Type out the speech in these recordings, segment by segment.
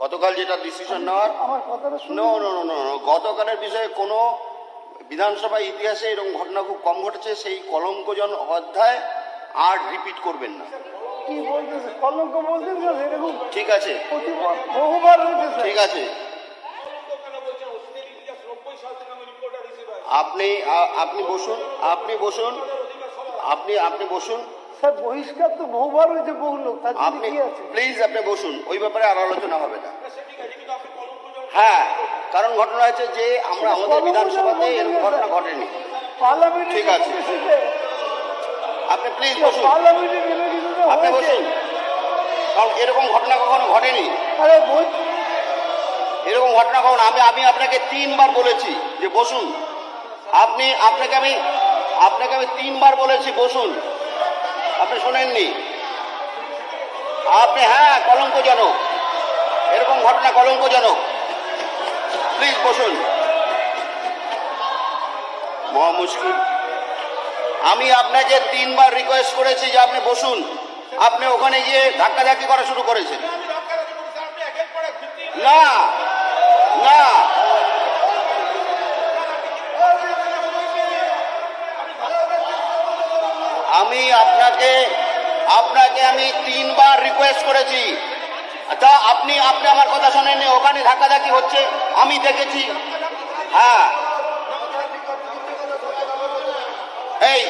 গতকাল যেটা ডিসিশন নেওয়ার, আমার কথাটা শুনুন। No no no no no, গতকালের বিষয়ে কোনো বিধানসভা ইতিহাসে এরকম ঘটনা খুব কম ঘটেছে। সেই কলঙ্কজন অধ্যায় আর রিপিট করবেন না। কি বলতেছে? কলঙ্ক বলছেন স্যার? এরকম ঠিক আছে, বহুবার হয়েছে স্যার। ঠিক আছে। আপনি আপনি বসুন, আপনি বসুন, আপনি বসুন। স্যার বহিষ্কার তো বহুবার হয়েছে, বহু লোক, তার জন্য আপনি কি আছে? প্লিজ আপনি বসুন, ওই ব্যাপারে আর আলোচনা হবে না। হ্যাঁ, কারণ ঘটনা হয়েছে যে আমরা আমাদের বিধানসভাতে এরকম ঘটনা ঘটেনি। পার্লামেন্টে ঠিক আছে। আপনি প্লিজ বসুন, পার্লামেন্টে নিবেদিত আপনি হয়েছে। বসুন, কারণ এরকম ঘটনা কখনো ঘটেনি। আরে বই এরকম ঘটনা কখনো আমি আপনাকে 3 বার বলেছি যে বসুন। আপনাকে আমি 3 বার বলেছি বসুন, আপনি শোনেননি। হ্যাঁ, কলঙ্কজনক, এরকম ঘটনা কলঙ্কজনক। প্লিজ বসুন। মহা মুশকিল। আমি আপনাকে 3 বার রিকোয়েস্ট করেছি যে আপনি বসুন, আপনি ওখানে গিয়ে ধাক্কাধাক্কি করা শুরু করেছেন। না না, আমি আপনাকে আমি 3 বার রিকোয়েস্ট করেছি। তা আপনি আমার কথা শোনেননি। ওখানে ধাক্কাধাক্কি হচ্ছে, আমি দেখেছি। হ্যাঁ, এই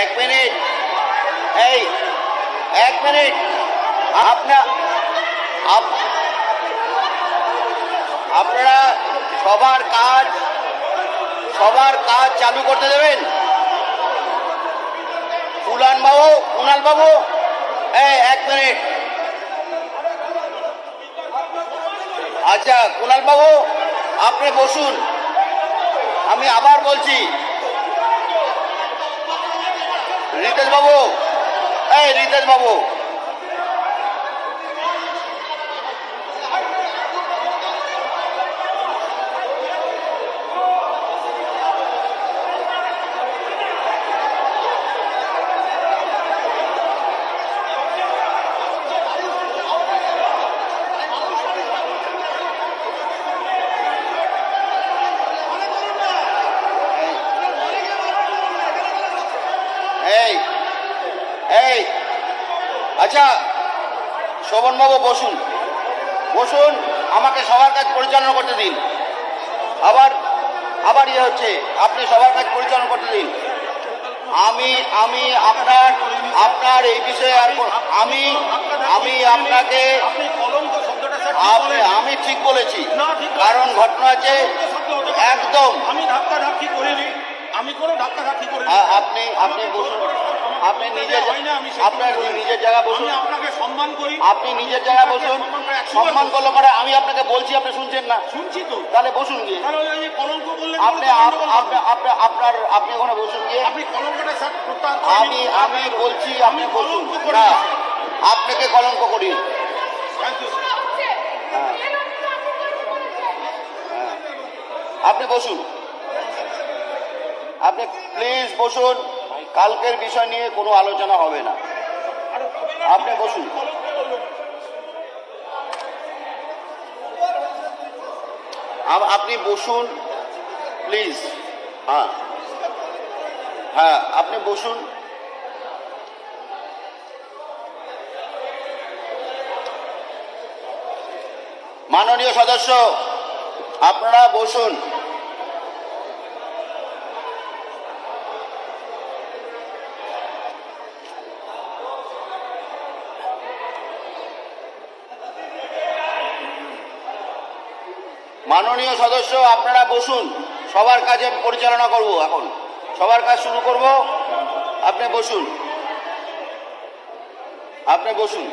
এক মিনিট, এক মিনিট। আপনারা সবার কাজ চালু করতে দেবেন। কুণাল বাবু, এক মিনিট। আচ্ছা কুণাল বাবু, আপনি বসুন। আমি আবার বলছি, রিতেশ বাবু, আচ্ছা শোভনবাবু বসুন, আমাকে সবার কাজ পরিচালনা করতে দিন। আবার ইয়ে হচ্ছে, আপনি সবার কাজ পরিচালনা করতে দিন। আমি আপনার এই বিষয়ে আর আমি আপনাকে আমি ঠিক বলেছি, কারণ ঘটনা আছে একদম। আমি ধাক্কাধাক্কি করিনি, আমি কোনো ধাক্কাধাক্কি করিনি। আপনি বসুন, আপনি আপনার নিজের জায়গা বসুন। আপনাকে সম্মান করি, আপনি নিজের জায়গায় বসুন। সম্মান করলে পরে আমি আপনাকে বলছি, আপনি শুনছেন না? শুনছি তো। তাহলে বসুন গিয়ে। কলঙ্ক বললেন, আপনি ওখানে বসুন গিয়ে। আপনি কলঙ্কটা স্যার প্রত্যাহার করেন। আমি বলছি আপনি বসুন না, আপনাকে কলঙ্ক করি। আপনি বসুন, আপনি প্লিজ বসুন। কালকের বিষয় নিয়ে কোনো আলোচনা হবে না, আপনি বসুন। আপনি বসুন প্লিজ। হ্যাঁ আপনি বসুন। মাননীয় সদস্য, আপনারা বসুন। মাননীয় সদস্য, আপনারা বসুন। সবার কাজ আমি পরিচালনা করব, এখন সবার কাজ শুরু করব। আপনি বসুন, আপনি বসুন।